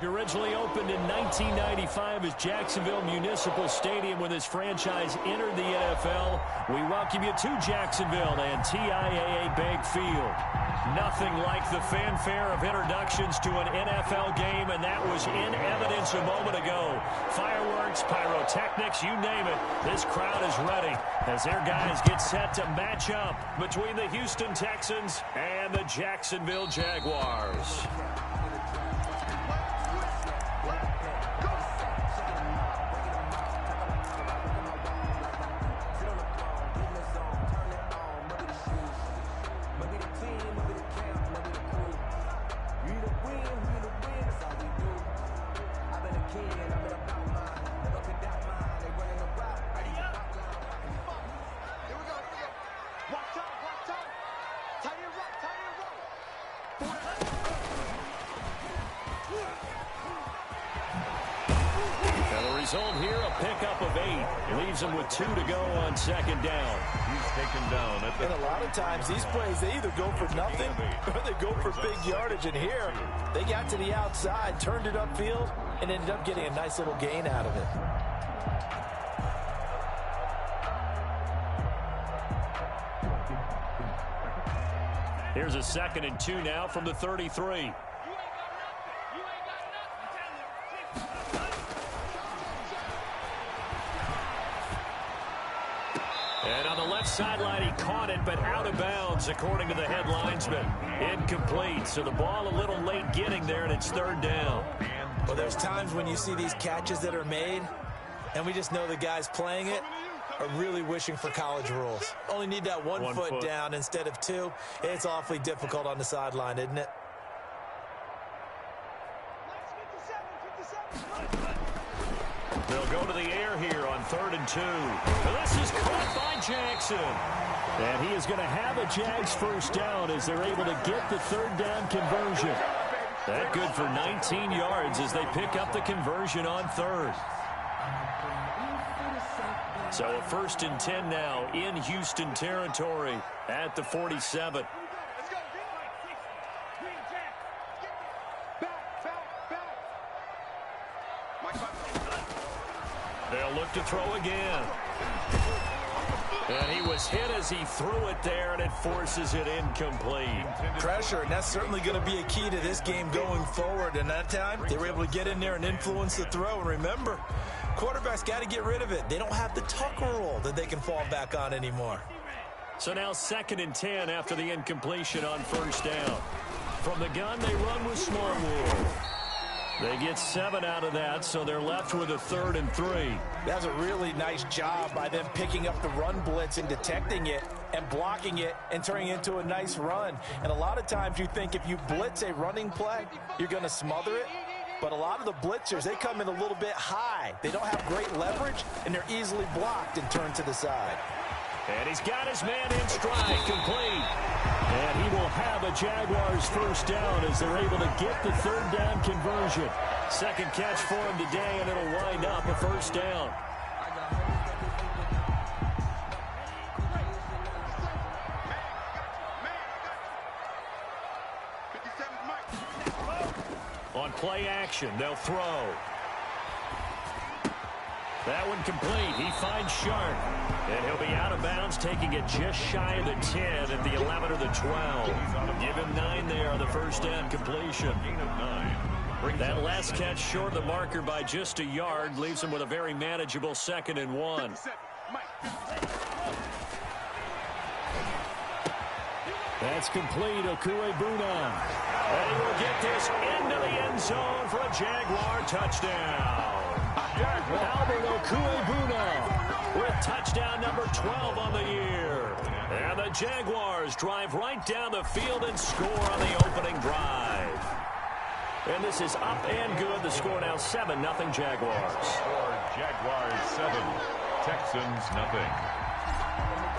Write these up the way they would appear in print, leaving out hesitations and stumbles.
Originally opened in 1995 as Jacksonville Municipal Stadium when this franchise entered the NFL. We welcome you to Jacksonville and TIAA Bank Field. Nothing like the fanfare of introductions to an NFL game, and that was in evidence a moment ago. Fireworks, pyrotechnics, you name it. This crowd is ready as their guys get set to match up between the Houston Texans and the Jacksonville Jaguars. Result here, a pickup of 8. Leaves him with 2 to go on second down. He's taken down. And a lot of times, these plays, they either go for nothing or they go for big yardage. And here, they got to the outside, turned it upfield, and ended up getting a nice little gain out of it. Here's a 2nd and 2 now from the 33. And on the left sideline, he caught it, but out of bounds, according to the head linesman. Incomplete, so the ball a little late getting there, and it's 3rd down. Well, there's times when you see these catches that are made, and we just know the guys playing it are really wishing for college rules. Only need that one foot down instead of 2. It's awfully difficult on the sideline, isn't it? They'll go to the air here on 3rd and 2. And this is caught by Jackson. And he is going to have a Jags first down as they're able to get the 3rd down conversion. That good for 19 yards as they pick up the conversion on 3rd. So a 1st and 10 now in Houston territory at the 47. They'll look to throw again. And he was hit as he threw it there, and it forces it incomplete. Pressure, and that's certainly going to be a key to this game going forward. And that time, they were able to get in there and influence the throw. And remember, quarterbacks got to get rid of it. They don't have the tuck rule that they can fall back on anymore. So now 2nd and 10 after the incompletion on 1st down. From the gun, they run with Smallwood. They get 7 out of that, so they're left with a 3rd and 3. That's a really nice job by them picking up the run blitz and detecting it and blocking it and turning it into a nice run. And a lot of times you think if you blitz a running play, you're going to smother it. But a lot of the blitzers, they come in a little bit high. They don't have great leverage, and they're easily blocked and turned to the side. And he's got his man in stride, complete. And he will have a Jaguars first down as they're able to get the 3rd down conversion. 2nd catch for him today, and it'll wind up a 1st down. On play action, they'll throw. That one complete. He finds Sharp. And he'll be out of bounds, taking it just shy of the 10 at the 11 or the 12. Give him 9 there on the 1st down completion. That last catch short of the marker by just a yard leaves him with a very manageable 2nd and 1. That's complete. Okuebuna. And he will get this into the end zone for a Jaguar touchdown. Albert Okuebuna with touchdown number 12 on the year. And the Jaguars drive right down the field and score on the opening drive. And this is up and good. The score now 7-0 Jaguars. Jaguars 7, Texans nothing.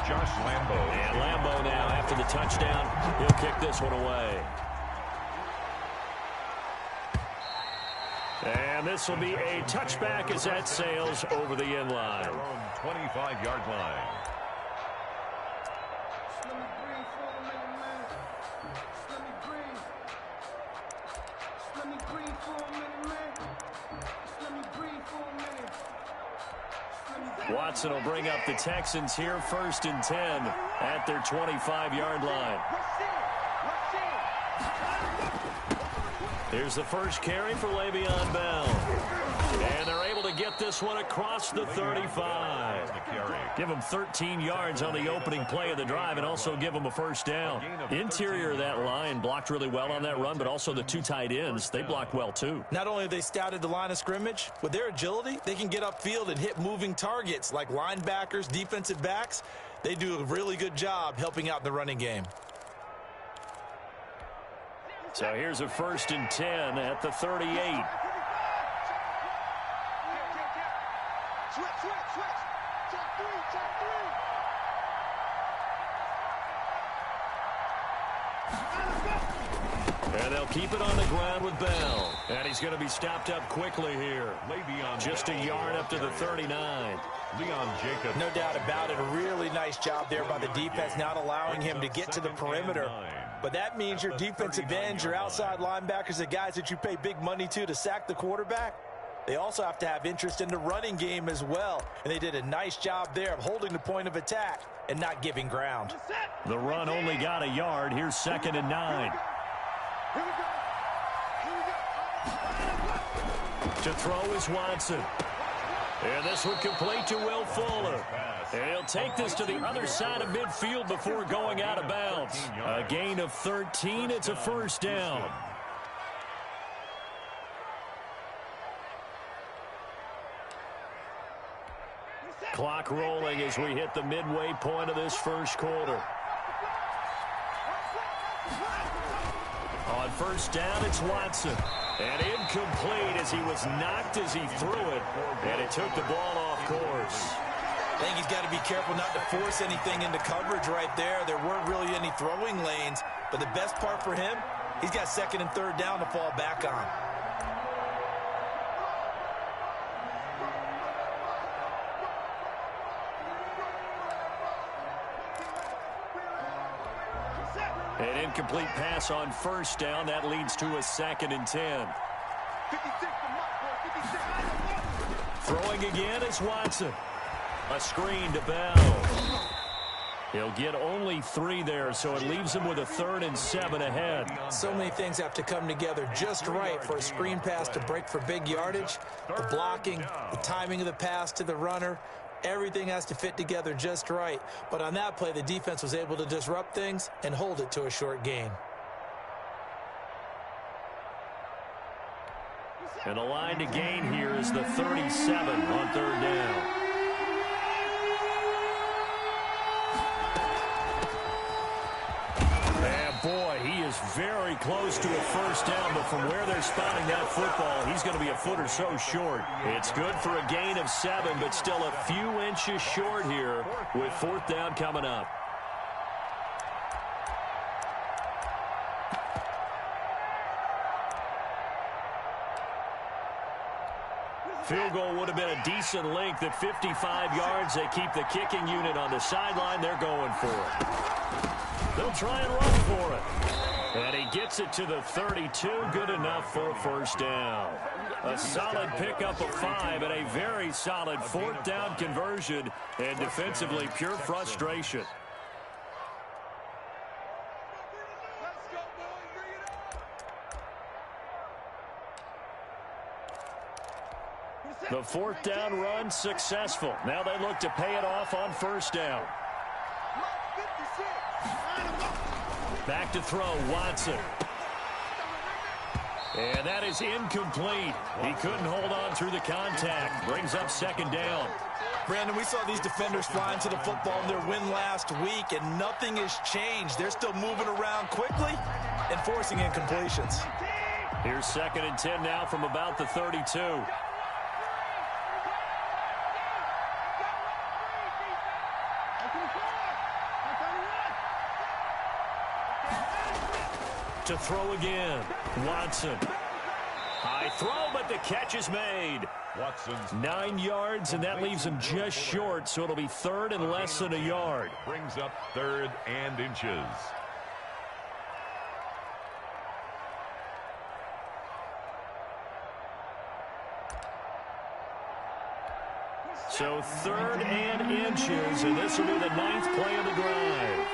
Josh Lambo. And Lambo now after the touchdown. He'll kick this one away. And this will be a touchback as that sails over the end line. 25-yard line. Let me breathe for a minute, man. Watson will bring up the Texans here, 1st and 10 at their 25-yard line. Here's the first carry for Le'Veon Bell. And they're able to get this one across the 35. Give them 13 yards on the opening play of the drive and also give them a first down. Interior of that line blocked really well on that run, but also the 2 tight ends, they blocked well too. Not only have they scouted the line of scrimmage, with their agility, they can get upfield and hit moving targets like linebackers, defensive backs. They do a really good job helping out in the running game. So here's a 1st and 10 at the 38. And they'll keep it on the ground with Bell. And he's going to be stopped up quickly here. Just a yard up to the 39. Leon Jacobs. No doubt about it. A really nice job there by the defense, not allowing him to get to the perimeter. But that means your defensive ends, your outside linebackers, the guys that you pay big money to sack the quarterback, they also have to have interest in the running game as well. And they did a nice job there of holding the point of attack and not giving ground. The run only got a yard. Here's 2nd and 9. To throw is Watson. And this one complete to Will Fuller. And he'll take this to the other side of midfield before going out of bounds. A gain of 13. It's a first down. Clock rolling as we hit the midway point of this first quarter. On first down, it's Watson. And incomplete as he was knocked as he threw it. And it took the ball off course. I think he's got to be careful not to force anything into coverage right there. There weren't really any throwing lanes. But the best part for him, he's got 2nd and 3rd down to fall back on. An incomplete pass on first down. That leads to a 2nd and 10. Throwing again is Watson. A screen to Bell. He'll get only 3 there, so it leaves him with a 3rd and 7 ahead. So many things have to come together just right for a screen pass to break for big yardage. The blocking, the timing of the pass to the runner, everything has to fit together just right. But on that play, the defense was able to disrupt things and hold it to a short gain. And the line to gain here is the 37 on 3rd down. And boy, he is very close to a first down, but from where they're spotting that football, he's going to be a foot or so short. It's good for a gain of 7, but still a few inches short here with 4th down coming up. Field goal would have been a decent length at 55 yards. They keep the kicking unit on the sideline. They're going for it. They'll try and run for it. And he gets it to the 32. Good enough for a first down. A solid pickup of 5 and a very solid 4th down conversion. And defensively, pure frustration. The 4th down run successful. Now they look to pay it off on first down. Back to throw, Watson. And that is incomplete. He couldn't hold on through the contact. Brings up 2nd down. Brandon, we saw these defenders flying to the football in their win last week, and nothing has changed. They're still moving around quickly and forcing incompletions. Here's 2nd and 10 now from about the 32. To throw again, Watson. High throw, but the catch is made. Watson's 9 yards, and that leaves him just short, so it'll be 3rd and less than a yard. brings up 3rd and inches. So 3rd and inches, and this will be the 9th play of the drive.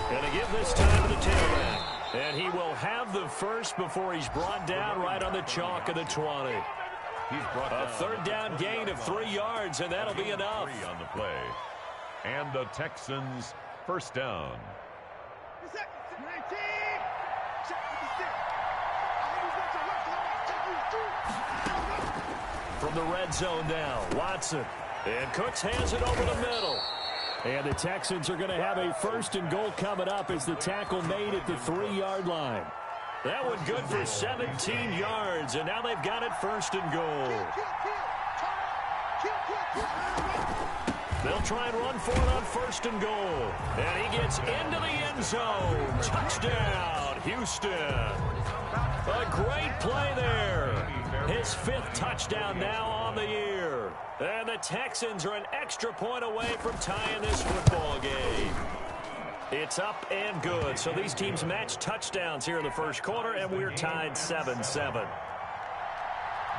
Going to give this time to the tailback. And he will have the first before he's brought down right on the chalk of the 20. He's brought a 3rd down gain of 3 yards, and that'll be enough. On the play. And the Texans 1st down. From the red zone now, Watson. And Cooks hands it over the middle. And the Texans are going to have a 1st and goal coming up as the tackle made at the 3-yard line. That one good for 17 yards, and now they've got it 1st and goal. They'll try and run for it on 1st and goal. And he gets into the end zone. Touchdown, Houston. A great play there. His 5th touchdown now on the year. And the Texans are an extra point away from tying this football game. It's up and good. So these teams match touchdowns here in the 1st quarter, and we're tied 7-7.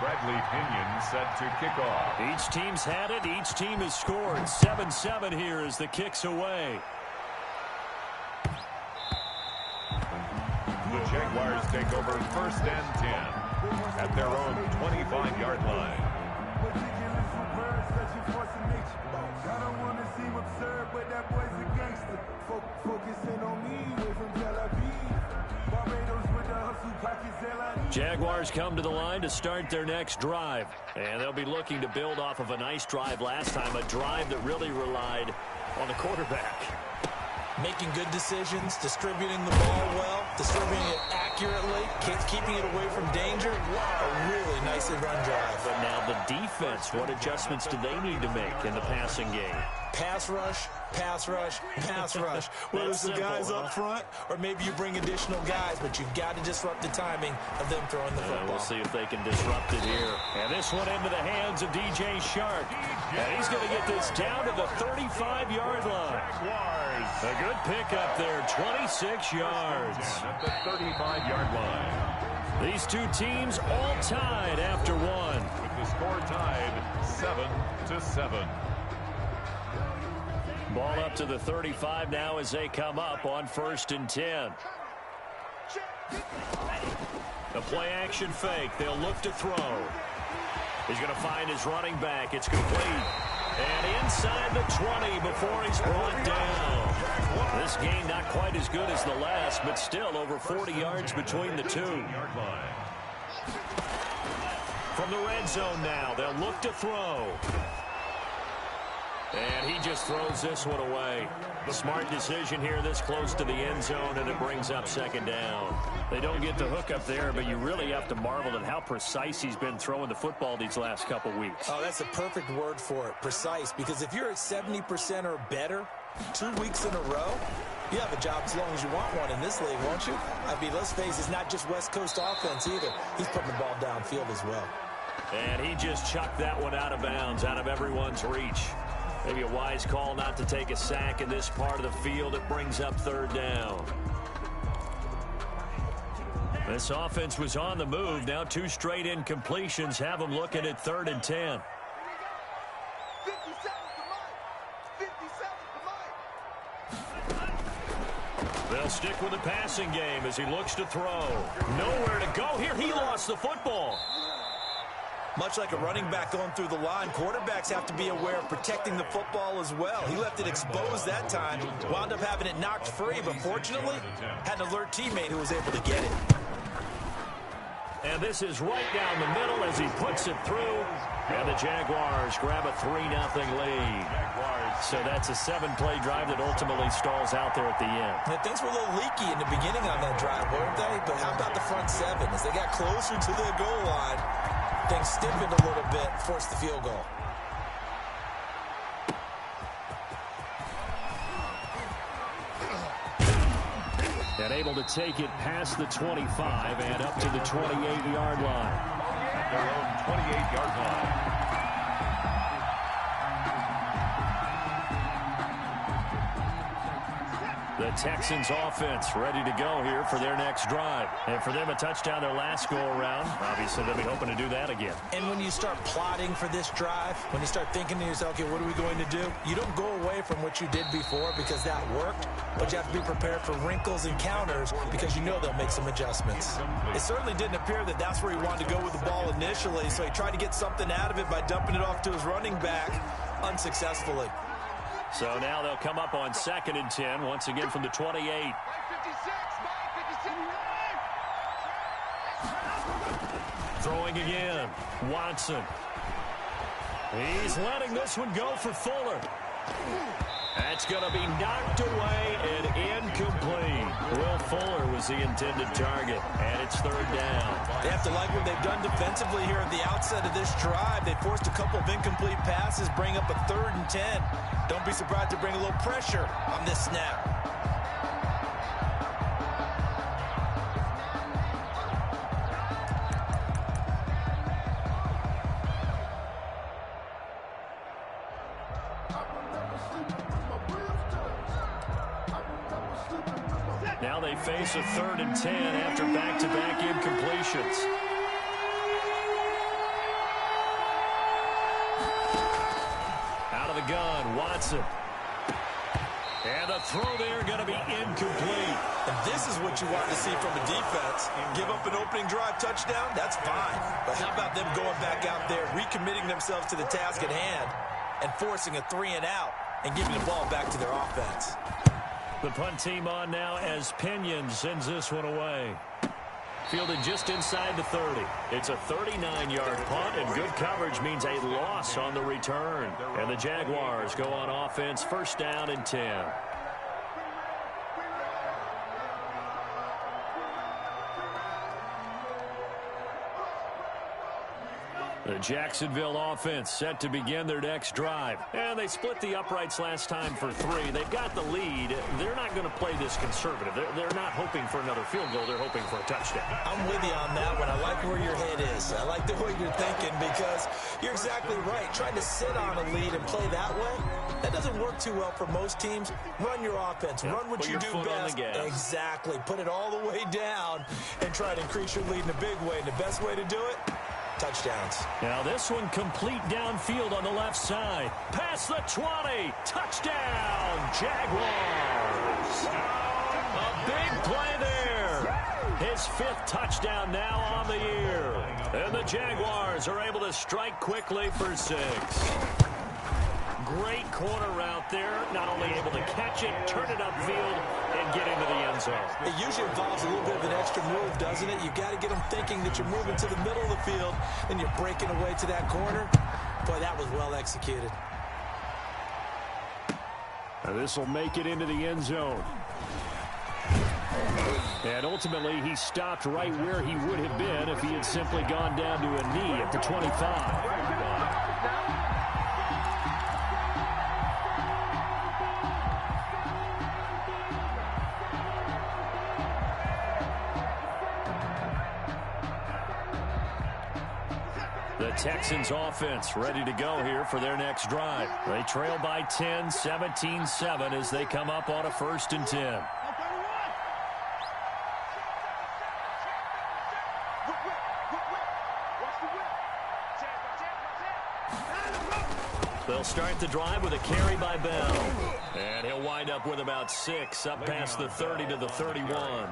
Bradley Pinion set to kick off. Each team's had it. Each team has scored. 7-7 here as the kick's away. The Jaguars take over 1st and 10 at their own 25-yard line. Jaguars come to the line to start their next drive. And they'll be looking to build off of a nice drive last time, a drive that really relied on the quarterback. Making good decisions, distributing the ball well, distributing it accurately, keeping it away from danger. A really nicely run drive. But now the defense, what adjustments do they need to make in the passing game? Pass rush, pass rush, pass rush. Whether it's the guys up front or maybe you bring additional guys, but you've got to disrupt the timing of them throwing the football. We'll see if they can disrupt it here. And this one into the hands of DJ Shark. And he's going to get this down to the 35-yard line. A good pickup there, 26 yards. At the 35-yard line. These two teams all tied after one. With the score tied 7-7. Ball up to the 35 now as they come up on 1st and 10. A play action fake. They'll look to throw. He's going to find his running back. It's complete. And inside the 20 before he's brought down. This game not quite as good as the last, but still over 40 yards between the two. From the red zone now, they'll look to throw. And he just throws this one away. Smart decision here this close to the end zone, and it brings up 2nd down. They don't get the hook up there, but you really have to marvel at how precise he's been throwing the football these last couple weeks. Oh, that's a perfect word for it, precise, because if you're at 70% or better 2 weeks in a row, you have a job as long as you want one in this league, won't you? I mean, let's face it, it's not just West Coast offense either. He's putting the ball downfield as well. And he just chucked that one out of bounds, out of everyone's reach. Maybe a wise call not to take a sack in this part of the field. It brings up 3rd down. This offense was on the move. Now 2 straight incompletions have them looking at 3rd and 10. They'll stick with the passing game as he looks to throw. Nowhere to go here. He lost the football. Much like a running back going through the line, quarterbacks have to be aware of protecting the football as well. He left it exposed that time, wound up having it knocked free, but fortunately, had an alert teammate who was able to get it. And this is right down the middle as he puts it through. And the Jaguars grab a 3-0 lead. So that's a 7-play drive that ultimately stalls out there at the end. Yeah, things were a little leaky in the beginning on that drive, weren't they? But how about the front 7? As they got closer to the goal line, things stiffened a little bit, forced the field goal. And able to take it past the 25 and up to the 28-yard line. At their own 28-yard line. The Texans offense ready to go here for their next drive. And for them, a touchdown their last go-around. Obviously, they'll be hoping to do that again. And when you start plotting for this drive, when you start thinking to yourself, okay, what are we going to do? You don't go away from what you did before because that worked, but you have to be prepared for wrinkles and counters because you know they'll make some adjustments. It certainly didn't appear that that's where he wanted to go with the ball initially, so he tried to get something out of it by dumping it off to his running back unsuccessfully. So now they'll come up on 2nd and 10, once again from the 28. Throwing again. Watson. He's letting this one go for Fuller. That's going to be knocked away and incomplete. Will Fuller was the intended target, and it's 3rd down. They have to like what they've done defensively here at the outset of this drive. They forced a couple of incomplete passes, bring up a 3rd and 10. Don't be surprised to bring a little pressure on this snap. Now they face a 3rd and 10 after back-to-back incompletions. Out of the gun, Watson. And the throw there going to be incomplete. And this is what you want to see from a defense. Give up an opening drive touchdown, that's fine. But how about them going back out there, recommitting themselves to the task at hand, and forcing a 3-and-out and giving the ball back to their offense. The punt team on now as Pinion sends this one away. Fielded just inside the 30. It's a 39-yard punt, and good coverage means a loss on the return. And the Jaguars go on offense, 1st down and 10. The Jacksonville offense set to begin their next drive. And they split the uprights last time for 3. They've got the lead. They're not going to play this conservative. They're not hoping for another field goal. They're hoping for a touchdown. I'm with you on that one. I like where your head is. I like the way you're thinking because you're exactly right. Trying to sit on a lead and play that way, that doesn't work too well for most teams. Run your offense. Run what you do best. Exactly. Put it all the way down and try to increase your lead in a big way. And the best way to do it, touchdowns. Now this one complete downfield on the left side. Past the 20. Touchdown, Jaguars. A big play there. His 5th touchdown now on the year. And the Jaguars are able to strike quickly for 6. Great corner route there. Not only able to catch it, turn it upfield, and get into the end zone. It usually involves a little bit of an extra move, doesn't it? You've got to get them thinking that you're moving to the middle of the field, and you're breaking away to that corner. Boy, that was well executed. This will make it into the end zone. And ultimately, he stopped right where he would have been if he had simply gone down to a knee at the 25. The Texans offense ready to go here for their next drive. They trail by 10, 17-7 as they come up on a 1st and 10. They'll start the drive with a carry by Bell. And he'll wind up with about 6 up past the 30 to the 31.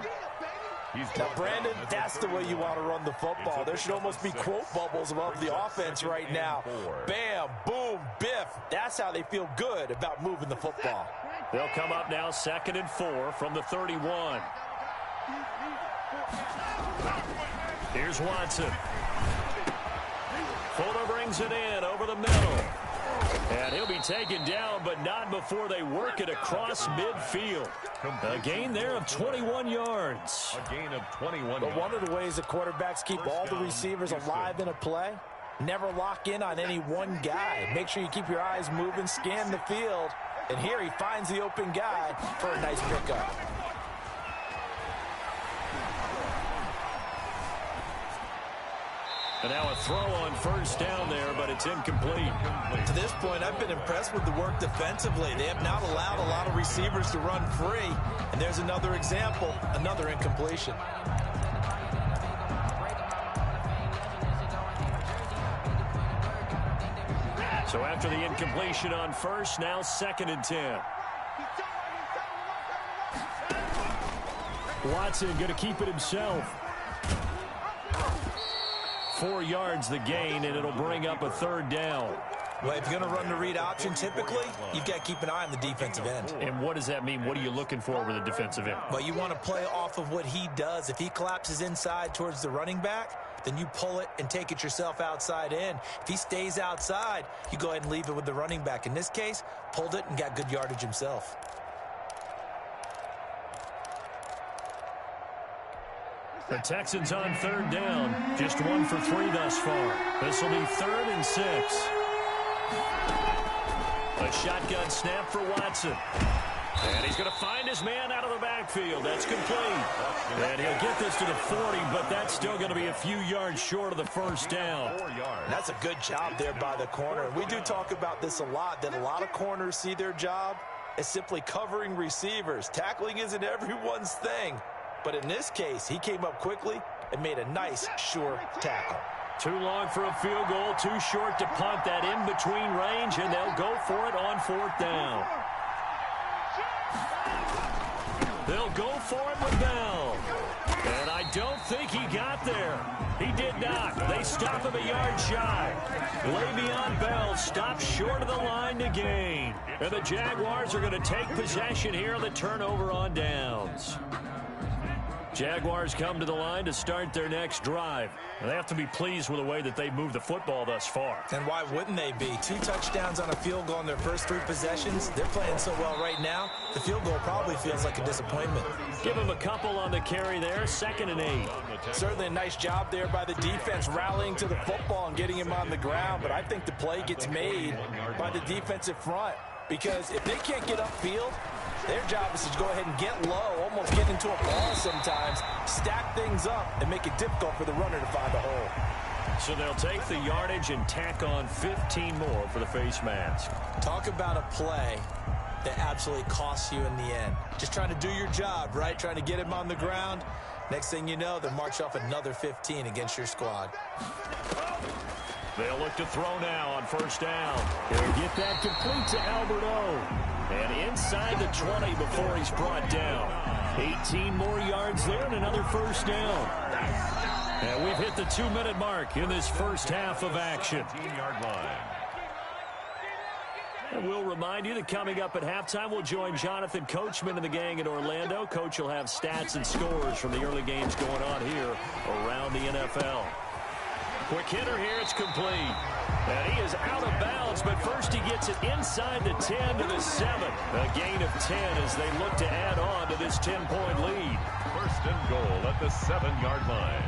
Now, Brandon, that's the way you want to run the football. There should almost be quote bubbles above the offense right now. Bam, boom, biff. That's how they feel good about moving the football. They'll come up now 2nd and 4 from the 31. Here's Watson. Fuller brings it in over the middle. And he'll be taken down, but not before they work it across midfield. A gain there of 21 yards. A gain of 21 But one of the ways that quarterbacks keep all the receivers alive in a play, never lock in on any one guy. Make sure you keep your eyes moving, scan the field. And here he finds the open guy for a nice pickup. And now a throw on first down there, but it's incomplete. To this point, I've been impressed with the work defensively. They have not allowed a lot of receivers to run free. And there's another example, another incompletion. So after the incompletion on first, now 2nd and 10. Watson going to keep it himself. 4 yards the gain, and it'll bring up a 3rd down. Well, if you're going to run the read option, typically, you've got to keep an eye on the defensive end. And what does that mean? What are you looking for with the defensive end? Well, you want to play off of what he does. If he collapses inside towards the running back, then you pull it and take it yourself outside in. If he stays outside, you go ahead and leave it with the running back. In this case, pulled it and got good yardage himself. The Texans on 3rd down. Just 1 for 3 thus far. This will be 3rd and 6. A shotgun snap for Watson. And he's going to find his man out of the backfield. That's complete. And he'll get this to the 40, but that's still going to be a few yards short of the first down. That's a good job there by the corner. We do talk about this a lot, that a lot of corners see their job as simply covering receivers. Tackling isn't everyone's thing. But in this case, he came up quickly and made a nice, sure tackle. Too long for a field goal, too short to punt. That in-between range, and they'll go for it on 4th down. They'll go for it with Bell. And I don't think he got there. He did not. They stop him a yard shy. Le'Veon Bell stops short of the line to gain. And the Jaguars are going to take possession here on the turnover on downs. Jaguars come to the line to start their next drive. And they have to be pleased with the way that they've moved the football thus far. And why wouldn't they be? 2 touchdowns on a field goal in their first 3 possessions. They're playing so well right now, the field goal probably feels like a disappointment. Give him a couple on the carry there, 2nd and 8. Certainly a nice job there by the defense rallying to the football and getting him on the ground. But I think the play gets made by the defensive front. Because if they can't get upfield, their job is to go ahead and get low, almost get into a ball sometimes, stack things up, and make it difficult for the runner to find a hole. So they'll take the yardage and tack on 15 more for the face mask. Talk about a play that absolutely costs you in the end. Just trying to do your job, right? Trying to get him on the ground. Next thing you know, they'll march off another 15 against your squad. They'll look to throw now on 1st down. He'll get that complete to Alberto. And inside the 20 before he's brought down. 18 more yards there and another 1st down. And we've hit the 2-minute mark in this first half of action. 15-yard line. And we'll remind you that coming up at halftime, we'll join Jonathan Coachman and the gang in Orlando. Coach will have stats and scores from the early games going on here around the NFL. Quick hitter here, it's complete. And he is out of bounds, but first he gets it inside the 10 to the 7. A gain of 10 as they look to add on to this 10-point lead. 1st and goal at the 7-yard line.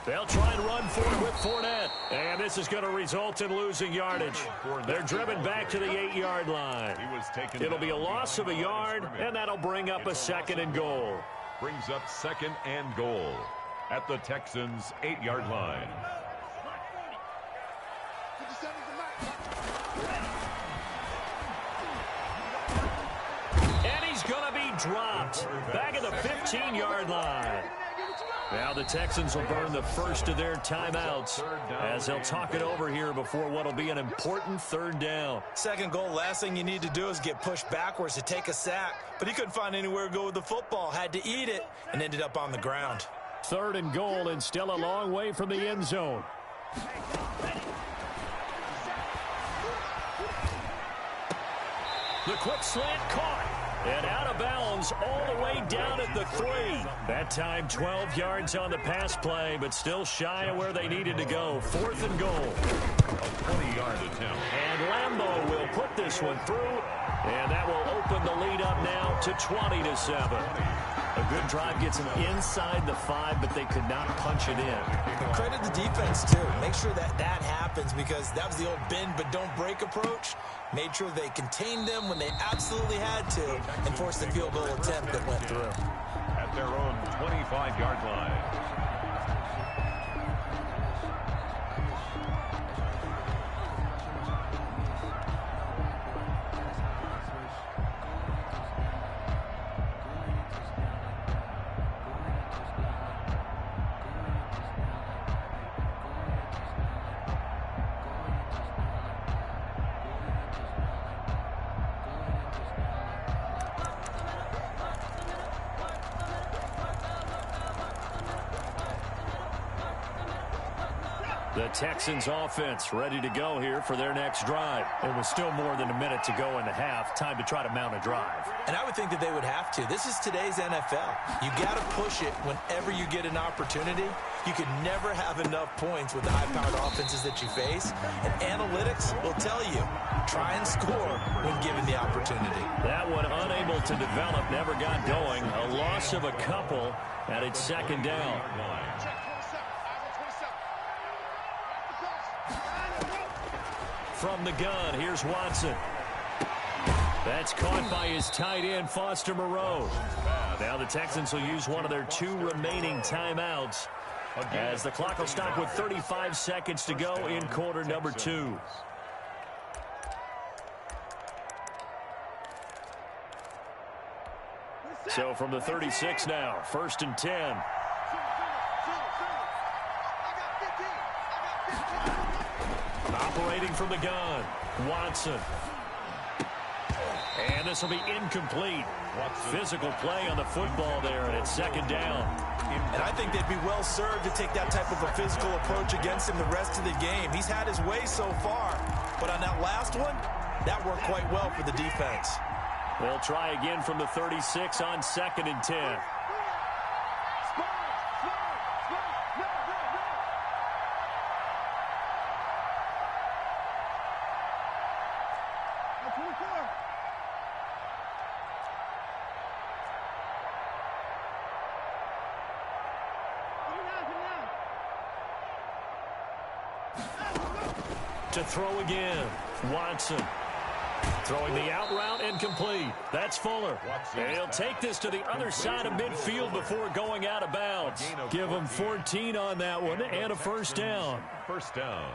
They'll try and run for it with Fournette. And this is going to result in losing yardage. They're driven back to the 8-yard line. It'll be a loss of a yard, and that'll bring up a 2nd and goal. Brings up 2nd and goal at the Texans' 8-yard line. And he's going to be dropped back at the 15-yard line. Now the Texans will burn the first of their timeouts as they'll talk it over here before what will be an important 3rd down. 2nd goal, last thing you need to do is get pushed backwards to take a sack. But he couldn't find anywhere to go with the football, had to eat it, and ended up on the ground. 3rd and goal and still a long way from the end zone. The quick slant caught. And out of bounds all the way down at the 3. That time 12 yards on the pass play, but still shy of where they needed to go. 4th and goal. A 20-yard attempt. And Lambo will put this one through. And that will open the lead up now to 20-7. A good drive gets them inside the 5, but they could not punch it in. Credit the defense, too. Make sure that happens, because that was the old bend but don't break approach. Made sure they contained them when they absolutely had to and forced the field goal attempt that went through. At their own 25-yard line. The Texans offense ready to go here for their next drive. It was still more than a minute to go in the half. Time to try to mount a drive. And I would think that they would have to. This is today's NFL. You got to push it whenever you get an opportunity. You could never have enough points with the high-powered offenses that you face. And analytics will tell you, try and score when given the opportunity. That one unable to develop, never got going. A loss of a couple, and it's second down. From the gun, here's Watson. That's caught by his tight end, Foster Moreau. Now the Texans will use one of their 2 remaining timeouts as the clock will stop with 35 seconds to go in quarter number 2. So from the 36 now, 1st and 10. Operating from the gun, Watson. And this will be incomplete. Physical play on the football there, and it's second down. And I think they'd be well served to take that type of a physical approach against him the rest of the game. He's had his way so far, but on that last one, that worked quite well for the defense. They'll try again from the 36 on 2nd and 10. To throw again, Watson. Throwing the out route incomplete. That's Fuller. And he'll take this to the other side of midfield before going out of bounds. Give him 14 on that one and a first down. First down.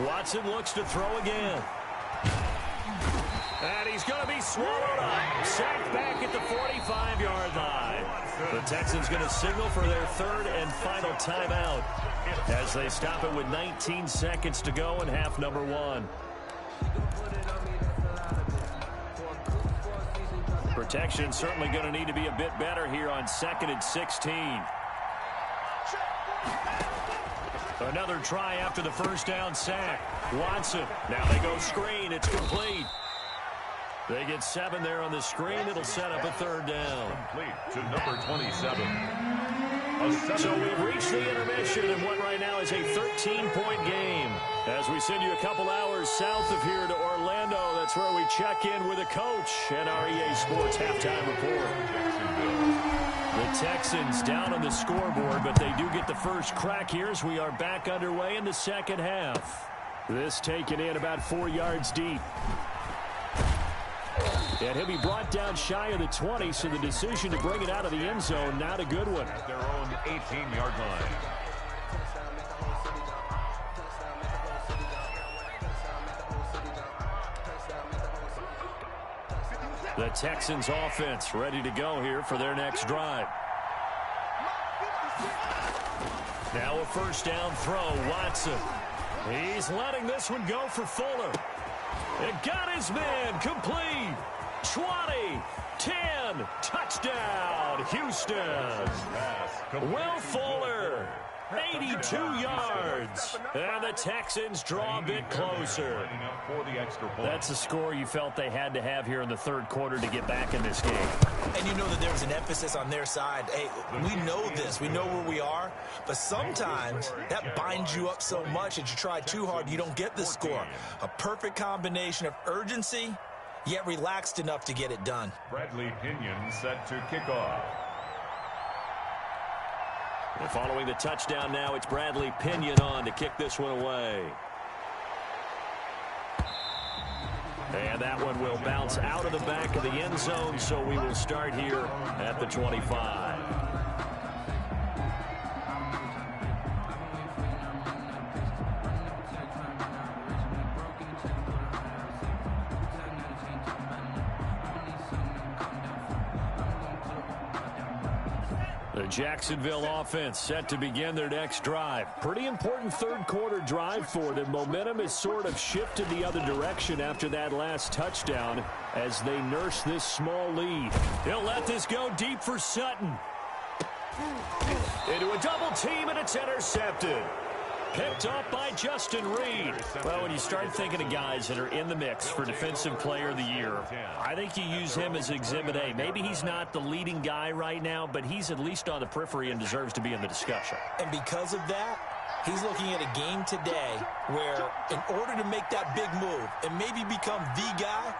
Watson looks to throw again. And he's going to be swallowed up. Sacked back at the 45-yard line. The Texans going to signal for their 3rd and final timeout as they stop it with 19 seconds to go in half number 1. Protection certainly going to need to be a bit better here on 2nd and 16. Another try after the first down sack. Watson. Now they go screen. It's complete. They get 7 there on the screen. It'll set up a 3rd down. Complete to number 27. So we've reached the intermission in what right now is a 13-point game. As we send you a couple hours south of here to Orlando, that's where we check in with a coach and our EA Sports halftime report. The Texans down on the scoreboard, but they do get the first crack here as we are back underway in the second half. This taken in about 4 yards deep. And he'll be brought down shy of the 20, so the decision to bring it out of the end zone, not a good one. At their own 18-yard line. The Texans offense ready to go here for their next drive. Now a first down throw, Watson. He's letting this one go for Fuller. It got his man complete. 20, 10, touchdown, Houston. Will Fuller 82 yards. And the Texans draw a bit closer. That's the score you felt they had to have here in the third quarter to get back in this game. And you know that there's an emphasis on their side. Hey, we know this. We know where we are. But sometimes that binds you up so much that you try too hard, you don't get the score. A perfect combination of urgency, yet relaxed enough to get it done. Bradley Pinion set to kick off. And following the touchdown now, it's Bradley Pinion on to kick this one away. And that one will bounce out of the back of the end zone, so we will start here at the 25. The Jacksonville offense set to begin their next drive. Pretty important third quarter drive for them. Momentum has sort of shifted the other direction after that last touchdown as they nurse this small lead. They'll let this go deep for Sutton. Into a double team, and it's intercepted. Picked up by Justin Reed. Well, when you start thinking of guys that are in the mix for Defensive Player of the Year, I think you use him as Exhibit A. Maybe he's not the leading guy right now, but he's at least on the periphery and deserves to be in the discussion. And because of that, he's looking at a game today where in order to make that big move and maybe become the guy,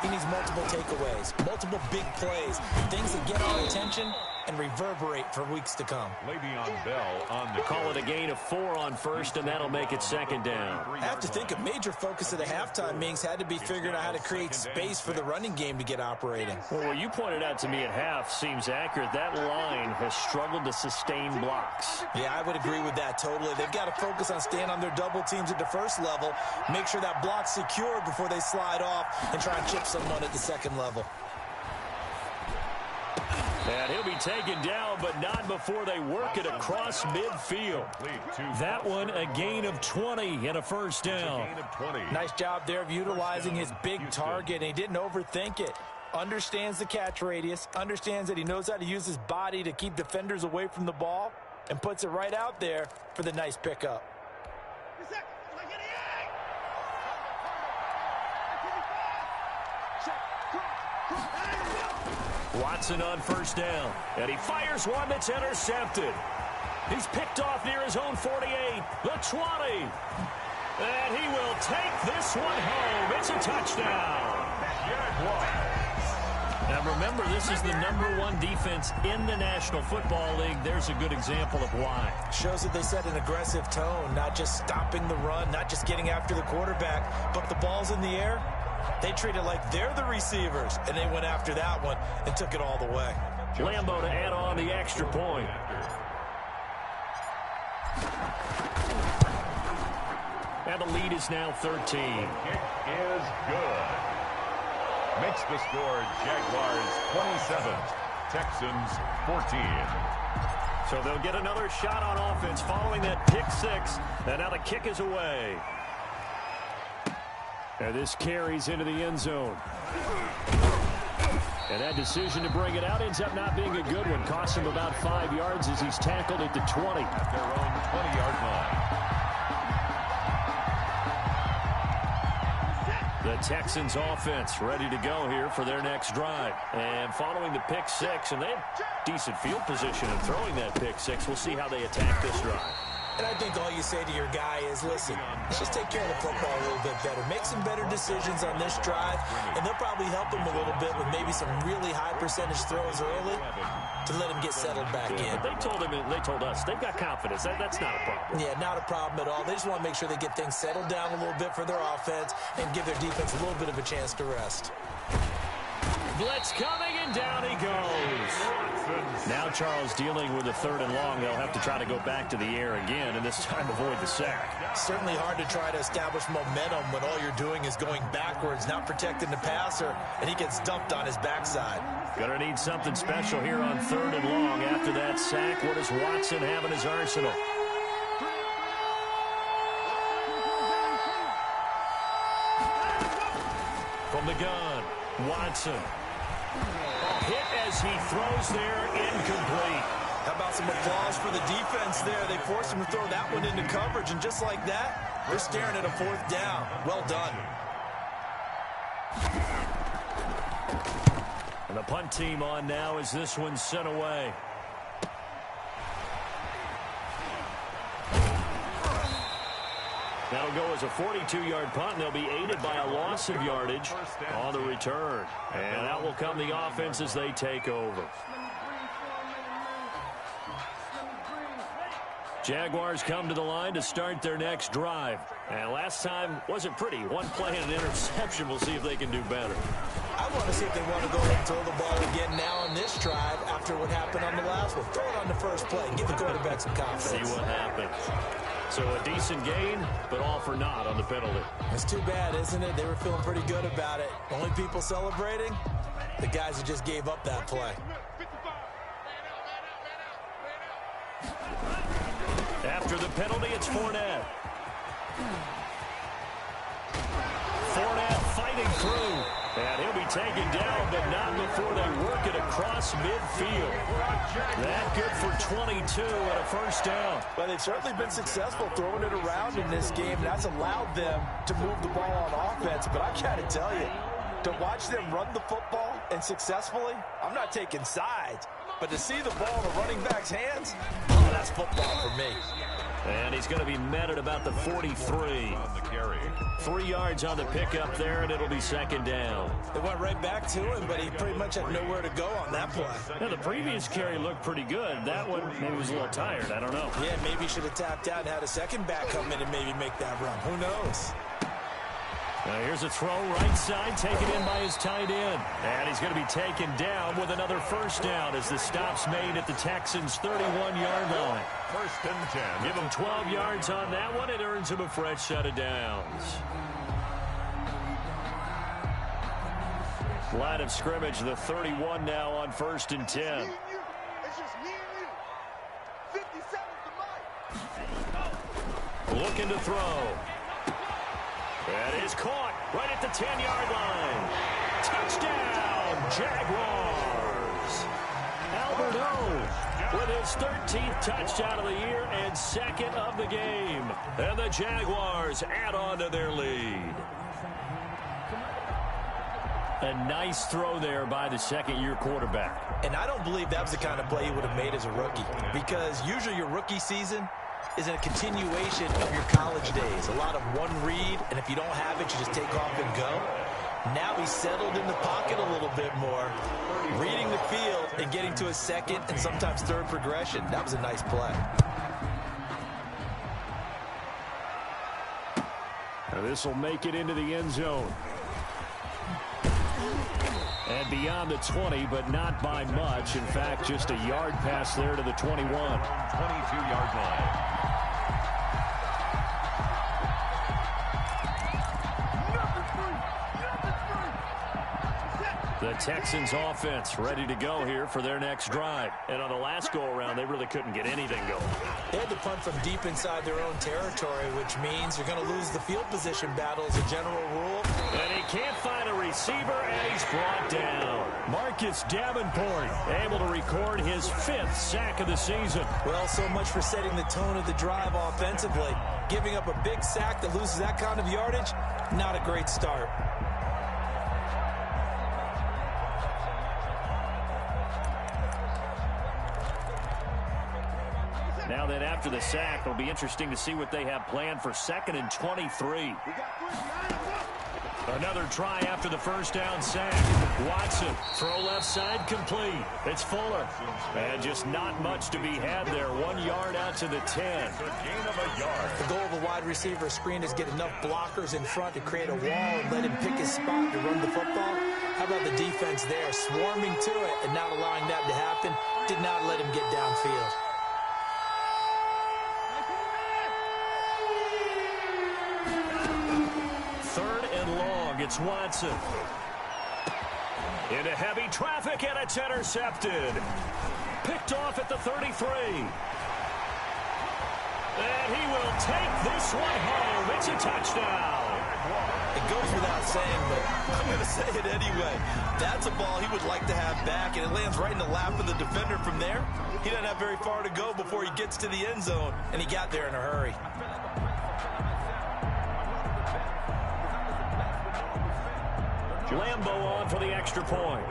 he needs multiple takeaways, multiple big plays, things that get our attention and reverberate for weeks to come. Le'Veon Bell on the Call it a gain of 4 on first, and that'll make it second down. I have to think a major focus of the halftime meetings had to be figuring out how to create space for the running game to get operating. Well, what you pointed out to me at half seems accurate. That line has struggled to sustain blocks. Yeah, I would agree with that totally. They've got to focus on staying on their double teams at the first level, make sure that block's secured before they slide off and try and chip someone at the second level. And he'll be taken down, but not before they work it across midfield. That one, a gain of 20 and a first down. Nice job there of utilizing his big target, and he didn't overthink it. Understands the catch radius, understands that he knows how to use his body to keep defenders away from the ball, and puts it right out there for the nice pickup. Watson on first down, and he fires one that's intercepted. He's picked off near his own 48, the 20. And he will take this one home. It's a touchdown. Now remember, this is the #1 defense in the National Football League. There's a good example of why. Shows that they set an aggressive tone, not just stopping the run, not just getting after the quarterback, but the ball's in the air. They treat it like they're the receivers, and they went after that one and took it all the way. Lambo to add on the extra point. And the lead is now 13. Kick is good. Makes the score Jaguars 27, Texans 14. So they'll get another shot on offense following that pick six. And now the kick is away. And this carries into the end zone. And that decision to bring it out ends up not being a good one. Costs him about 5 yards as he's tackled at the 20. At their own 20-yard line. The Texans offense ready to go here for their next drive. And following the pick six, and they have decent field position in throwing that pick six. We'll see how they attack this drive. And I think all you say to your guy is, listen, let's just take care of the football a little bit better. Make some better decisions on this drive, and they'll probably help him a little bit with maybe some really high percentage throws early to let him get settled back in. They told us they've got confidence. That's not a problem. Yeah, not a problem at all. They just want to make sure they get things settled down a little bit for their offense and give their defense a little bit of a chance to rest. Blitz coming, and down he goes. Now Charles dealing with a 3rd and long. They'll have to try to go back to the air again, and this time avoid the sack. Certainly hard to try to establish momentum when all you're doing is going backwards, not protecting the passer, and he gets dumped on his backside. Gonna need something special here on 3rd and long after that sack. What does Watson have in his arsenal? From the gun, Watson. Hit as he throws there, incomplete. How about some applause for the defense there? They forced him to throw that one into coverage, and just like that, they're staring at a 4th down. Well done. And the punt team on now as this one's sent away. That'll go as a 42-yard punt, and they'll be aided by a loss of yardage on the return. And that will come the offense as they take over. Jaguars come to the line to start their next drive. And last time wasn't pretty. One play and an interception. We'll see if they can do better. I want to see if they want to go and throw the ball again now on this drive after what happened on the last one. Throw it on the first play. Give the quarterback some confidence. See what happens. So a decent gain, but all for naught on the penalty. It's too bad, isn't it? They were feeling pretty good about it. Only people celebrating, the guys who just gave up that play. After the penalty, it's Fournette. Fournette fighting through. And he'll be taken down, but not before they work it across midfield. That good for 22 and a first down. Well, they've certainly been successful throwing it around in this game. That's allowed them to move the ball on offense. But I got to tell you, to watch them run the football and successfully, I'm not taking sides. But to see the ball in the running back's hands, oh, that's football for me. And he's going to be met at about the 43. 3 yards on the pickup there, and it'll be second down. They went right back to him, but he pretty much had nowhere to go on that play. Now, the previous carry looked pretty good. That one maybe was a little tired. I don't know. Yeah, maybe he should have tapped out and had a second back come in and maybe make that run. Who knows? Now here's a throw right side, taken in by his tight end. And he's going to be taken down with another first down as the stop's made at the Texans' 31-yard line. 1st and 10. Give him 12 yards on that one. It earns him a fresh set of downs. Line of scrimmage, the 31 now on 1st and 10. It's just me and you. 57 to Mike. Looking to throw. That is caught right at the 10-yard line. Touchdown, Jaguars. Albert O with his 13th touchdown of the year and 2nd of the game. And the Jaguars add on to their lead. A nice throw there by the second-year quarterback. And I don't believe that was the kind of play he would have made as a rookie, because usually your rookie season is a continuation of your college days. A lot of one read, and if you don't have it, you just take off and go. Now he's settled in the pocket a little bit more, reading the field and getting to his second and sometimes third progression. That was a nice play. Now this will make it into the end zone. And beyond the 20, but not by much. In fact, just a yard pass there to the 21. 22-yard line. The Texans offense ready to go here for their next drive. And on the last go-around, they really couldn't get anything going. They had to punt from deep inside their own territory, which means you're going to lose the field position battle as a general rule. And he can't find a receiver, and he's brought down. Marcus Davenport able to record his 5th sack of the season. Well, so much for setting the tone of the drive offensively. Giving up a big sack that loses that kind of yardage, not a great start. Now then, after the sack, it'll be interesting to see what they have planned for 2nd and 23. Another try after the first down sack. Watson, throw left side, complete. It's Fuller. And just not much to be had there. 1 yard out to the 10. Gain of a yard. The goal of a wide receiver screen is get enough blockers in front to create a wall and let him pick his spot to run the football. How about the defense there, swarming to it and not allowing that to happen? Did not let him get downfield. It's Watson. Into heavy traffic, and it's intercepted. Picked off at the 33. And he will take this one home. It's a touchdown. It goes without saying, but I'm going to say it anyway. That's a ball he would like to have back, and it lands right in the lap of the defender from there. He doesn't have very far to go before he gets to the end zone, and he got there in a hurry. Lambo on for the extra point.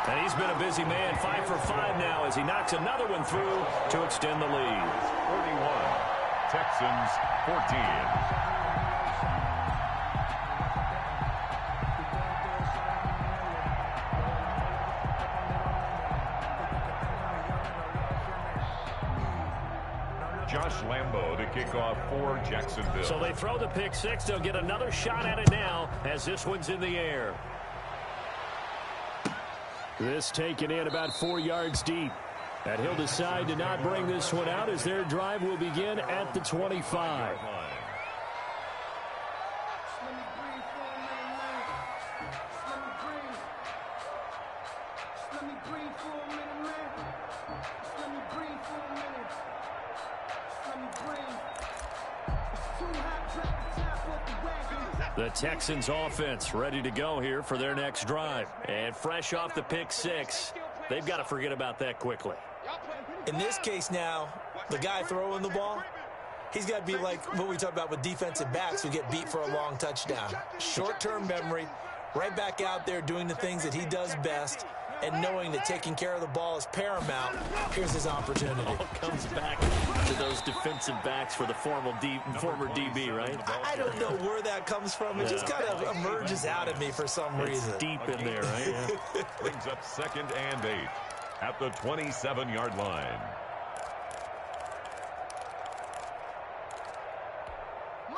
And he's been a busy man, 5 for 5 now as he knocks another one through to extend the lead. 41, Texans 14. Josh Lambo to kick off for Jacksonville. So they throw the pick six. They'll get another shot at it now as this one's in the air. This taken in about 4 yards deep. And he'll decide to not bring this one out as their drive will begin at the 25. The Texans offense ready to go here for their next drive. And fresh off the pick six, they've got to forget about that quickly. In this case now, the guy throwing the ball, he's got to be like what we talk about with defensive backs who get beat for a long touchdown. Short-term memory, right back out there doing the things that he does best, and knowing that taking care of the ball is paramount. Here's his opportunity. All comes back to those defensive backs for the former DB, right? I don't know where that comes from. It just kind of emerges out of me for some reason. It's deep in there, right? Yeah. Brings up 2nd and 8 at the 27-yard line.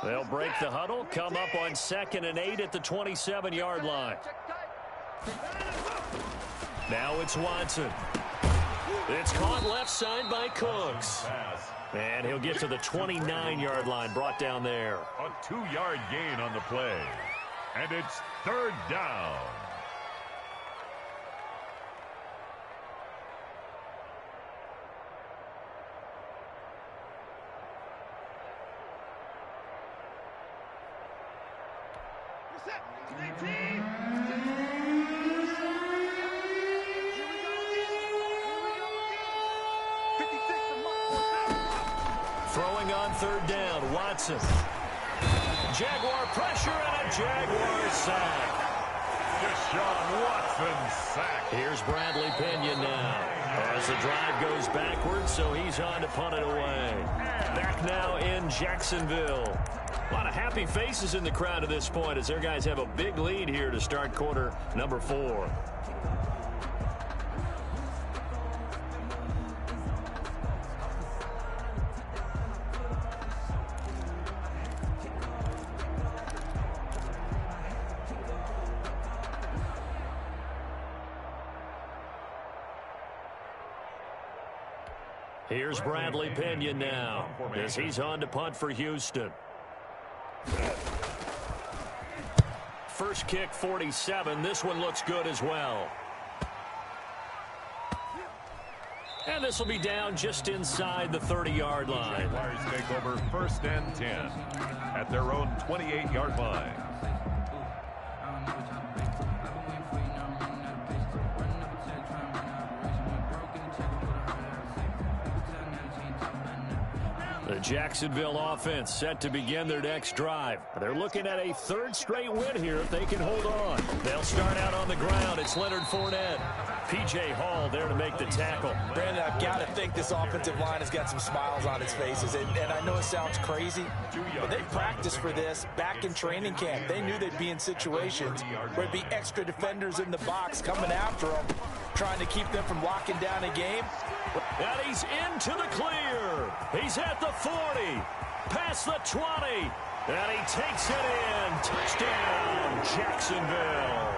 They'll break the huddle, come up on 2nd and 8 at the 27-yard line. Now it's Watson. It's caught left side by Cooks. And he'll get to the 29-yard line, brought down there. A 2-yard gain on the play. And it's 3rd down. Throwing on 3rd down, Watson. Jaguar pressure and a Jaguar sack. Deshaun Watson sack. Here's Bradley Pinion now. As the drive goes backwards, so he's on to punt it away. Back now in Jacksonville. A lot of happy faces in the crowd at this point as their guys have a big lead here to start quarter number 4. Here's Bradley Pinion now as he's on to punt for Houston. First kick 47. This one looks good as well. And this will be down just inside the 30-yard line. Jaguars take over 1st and 10 at their own 28-yard line. The Jacksonville offense set to begin their next drive. They're looking at a 3rd straight win here if they can hold on. They'll start out on the ground. It's Leonard Fournette. P.J. Hall there to make the tackle. Brandon, I've got to think this offensive line has got some smiles on its faces. And I know it sounds crazy, but they practiced for this back in training camp. They knew they'd be in situations where there'd be extra defenders in the box coming after them, trying to keep them from locking down a game. And he's into the clear. He's at the 40, past the 20, and he takes it in. Touchdown, Jacksonville.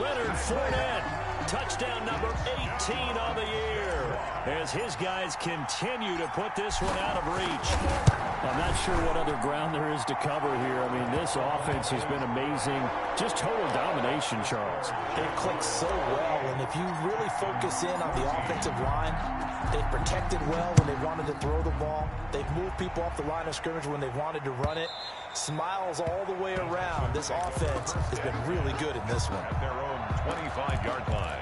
Leonard Fournette Touchdown number 18 on the year as his guys continue to put this one out of reach. I'm not sure what other ground there is to cover here. I mean, this offense has been amazing. Just total domination, Charles. They've clicked so well, and if you really focus in on the offensive line, they've protected well when they wanted to throw the ball. They've moved people off the line of scrimmage when they wanted to run it. Smiles all the way around. This offense has been really good in this one. At their own 25-yard line.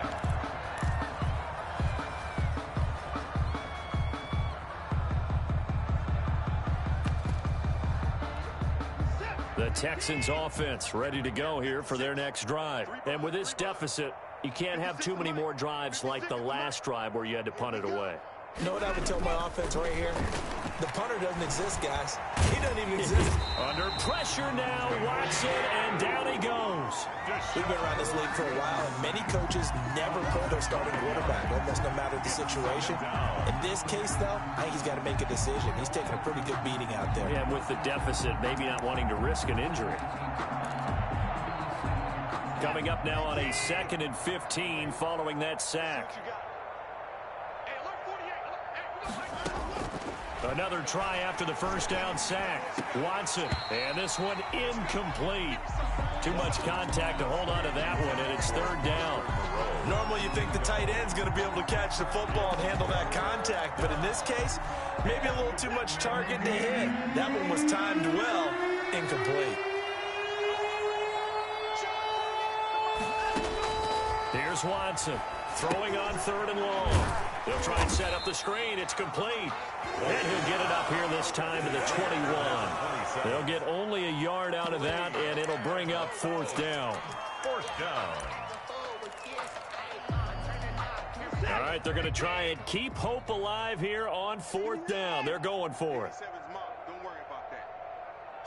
The Texans offense ready to go here for their next drive. And with this deficit, you can't have too many more drives like the last drive where you had to punt it away. You know what I would tell my offense right here? The punter doesn't exist, guys. He doesn't even exist. Under pressure now, Watson, and down he goes. We've been around this league for a while, and many coaches never pull their starting quarterback, almost no matter the situation. In this case, though, I think he's got to make a decision. He's taking a pretty good beating out there. Yeah, with the deficit, maybe not wanting to risk an injury. Coming up now on a 2nd and 15 following that sack. Another try after the first down sack. Watson, and this one incomplete. Too much contact to hold on to that one, and it's 3rd down. Normally you think the tight end's going to be able to catch the football and handle that contact, but in this case, maybe a little too much target to hit. That one was timed well, incomplete. Here's Watson, throwing on 3rd and long. They'll try and set up the screen. It's complete. And he'll get it up here this time to the 21. They'll get only a yard out of that, and it'll bring up 4th down. 4th down. All right, they're going to try and keep hope alive here on 4th down. They're going for it. Don't worry about that.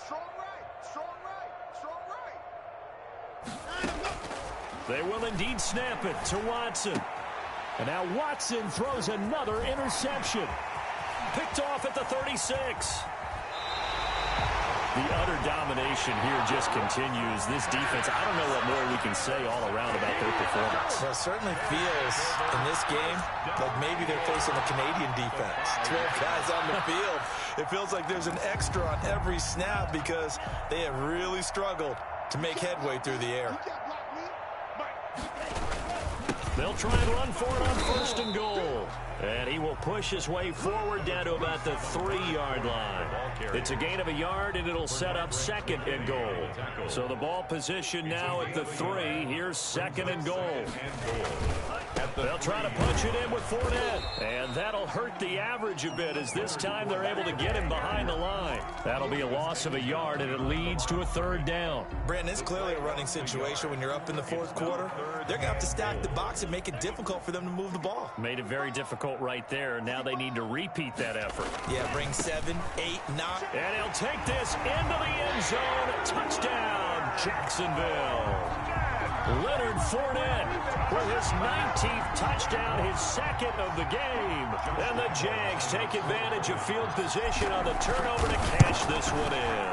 Strong right, strong right, strong right. They will indeed snap it to Watson. And now Watson throws another interception. Picked off at the 36. The utter domination here just continues. This defense, I don't know what more we can say all around about their performance. Well, it certainly feels in this game like maybe they're facing a Canadian defense. 12 guys on the field. It feels like there's an extra on every snap because they have really struggled to make headway through the air. They'll try and run for it on 1st and goal. And he will push his way forward down to about the 3-yard line. It's a gain of a yard, and it'll set up 2nd and goal. So the ball position now at the 3. Here's 2nd and goal. They'll try to punch it in with Fournette. And that'll hurt the average a bit as this time they're able to get him behind the line. That'll be a loss of a yard, and it leads to a 3rd down. Brandon, it's clearly a running situation when you're up in the 4th quarter. They're going to have to stack the box and make it difficult for them to move the ball. Made it very difficult right there. Now they need to repeat that effort. Yeah, bring 7, 8, 9. And he'll take this into the end zone. Touchdown, Jacksonville. Leonard Fournette with his 19th touchdown, his 2nd of the game. And the Jags take advantage of field position on the turnover to cash this one in.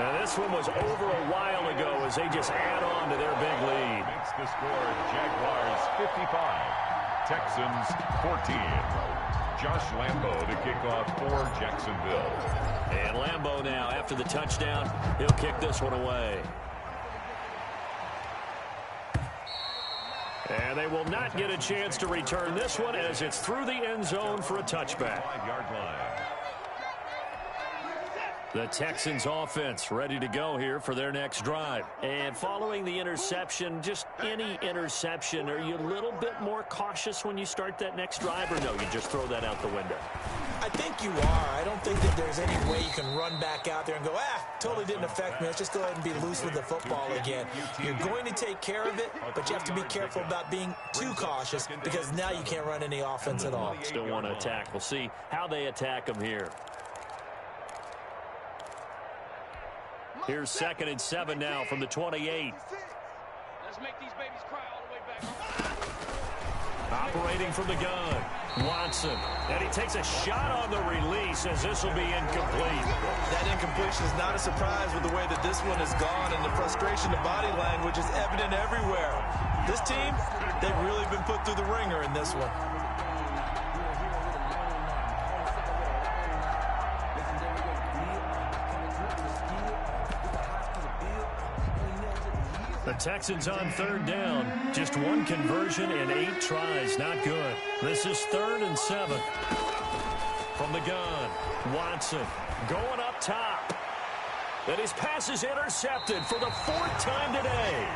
And this one was over a while ago as they just add on to their big lead. Makes the score Jaguars 55. Texans 14. Josh Lambo to kick off for Jacksonville. And Lambo now, after the touchdown, he'll kick this one away. And they will not get a chance to return this one as it's through the end zone for a touchback. 5-yard line. The Texans offense ready to go here for their next drive. And following the interception, just any interception, are you a little bit more cautious when you start that next drive, or no, you just throw that out the window? I think you are. I don't think that there's any way you can run back out there and go, totally didn't affect me. Let's just go ahead and be loose with the football again. You're going to take care of it, but you have to be careful about being too cautious because now you can't run any offense at all. Still want to attack. We'll see how they attack them here. Here's 2nd and 7 now from the 28. Let's make these babies cry all the way back. Operating from the gun, Watson. And he takes a shot on the release as this will be incomplete. That incompletion is not a surprise with the way that this one has gone, and the frustration, the body language is evident everywhere. This team, they've really been put through the ringer in this one. The Texans on third down. Just one conversion and 8 tries. Not good. This is 3rd and 7. From the gun, Watson going up top. And his pass is intercepted for the 4th time today.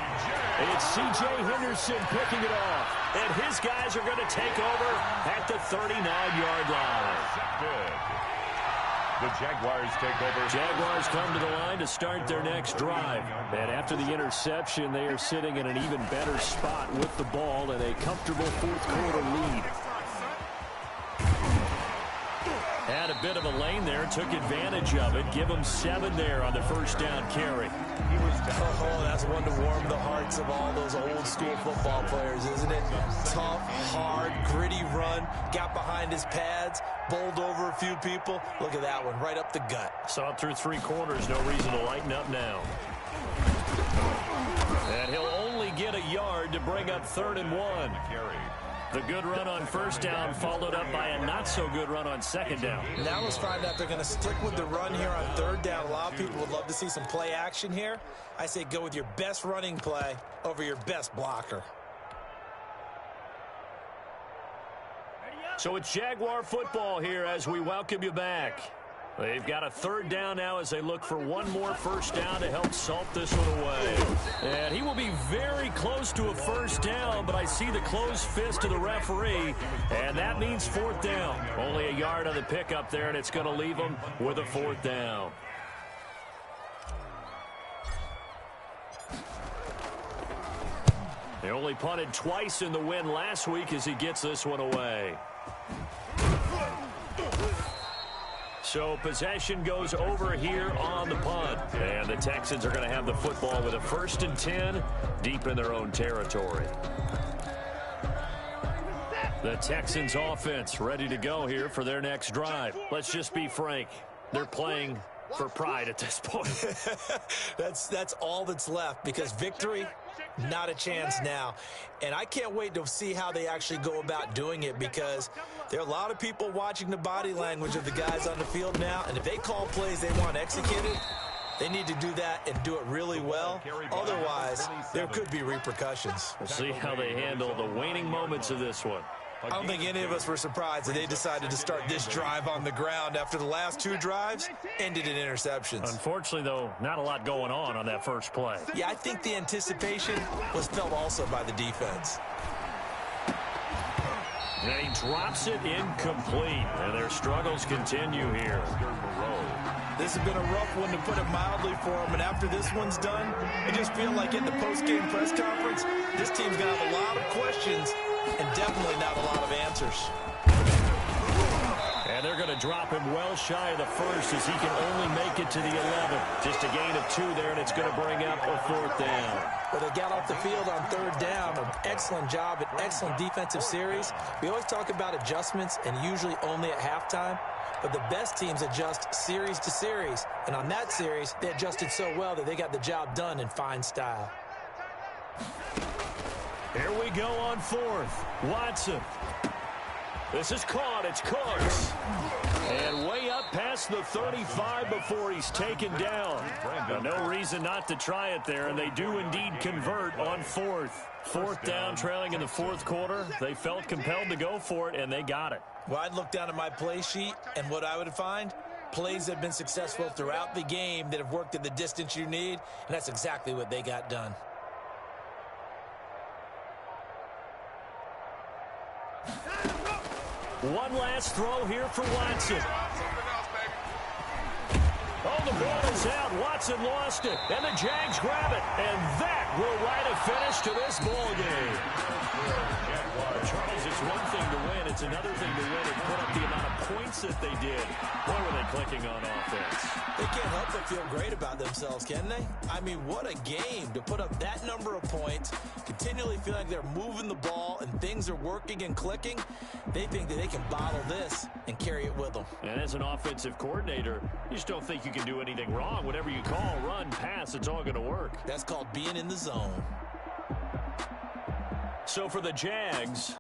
It's C.J. Henderson picking it off. And his guys are going to take over at the 39-yard line. The Jaguars take over. Jaguars come to the line to start their next drive. And after the interception, they are sitting in an even better spot with the ball and a comfortable 4th quarter lead. Had a bit of a lane there, took advantage of it. Give them 7 there on the 1st down carry. Oh, that's one to warm the hearts of all those old school football players, isn't it? Tough, hard, gritty run, got behind his pads, bowled over a few people. Look at that one, right up the gut. Saw it through 3 quarters, no reason to lighten up now. And he'll only get a yard to bring up 3rd and 1. The good run on 1st down followed up by a not-so-good run on 2nd down. Now let's find out if they're going to stick with the run here on 3rd down. A lot of people would love to see some play action here. I say go with your best running play over your best blocker. So it's Jaguar football here as we welcome you back. They've got a 3rd down now as they look for one more 1st down to help salt this one away. And he will be very close to a 1st down, but I see the closed fist of the referee, and that means 4th down. Only a yard on the pickup there, and it's going to leave them with a 4th down. They only punted twice in the win last week as he gets this one away. So possession goes over here on the punt. And the Texans are going to have the football with a 1st and 10 deep in their own territory. The Texans offense ready to go here for their next drive. Let's just be frank. They're playing for pride at this point. That's all that's left, because victory, not a chance now. And I can't wait to see how they actually go about doing it, because there are a lot of people watching the body language of the guys on the field now, and if they call plays they want executed, they need to do that and do it really well. Otherwise, there could be repercussions. We'll see how they handle the waning moments of this one. I don't think any of us were surprised that they decided to start this drive on the ground after the last 2 drives ended in interceptions. Unfortunately, though, not a lot going on that first play. Yeah, I think the anticipation was felt also by the defense. And he drops it incomplete, and their struggles continue here. This has been a rough one, to put it mildly, for him. And after this one's done, I just feel like in the post-game press conference, this team's going to have a lot of questions and definitely not a lot of answers. And they're going to drop him well shy of the 1st as he can only make it to the 11. Just a gain of 2 there, and it's going to bring up a 4th down. Well, they got off the field on 3rd down. An excellent job, an excellent defensive series. We always talk about adjustments, and usually only at halftime. But the best teams adjust series to series. And on that series, they adjusted so well that they got the job done in fine style. Here we go on 4th. Watson. This is caught. It's Cooks. And way up past the 35 before he's taken down. But no reason not to try it there, and they do indeed convert on 4th. 4th down, trailing in the 4th quarter. They felt compelled to go for it, and they got it. Well, I'd look down at my play sheet, and what I would find, plays that have been successful throughout the game that have worked at the distance you need, and that's exactly what they got done. One last throw here for Watson. Oh, the ball is out. Watson lost it, and the Jags grab it. And that will write a finish to this ball game. Charles, it's one thing to win. It's another thing to win and put up the amount of points that they did. Boy, were they clicking on offense. They can't help but feel great about themselves, can they? I mean, what a game to put up that number of points, continually feel like they're moving the ball and things are working and clicking. They think that they can bottle this and carry it with them. And as an offensive coordinator, you just don't think you can do anything wrong. Whatever you call, run, pass, it's all going to work. That's called being in the zone. So for the Jags,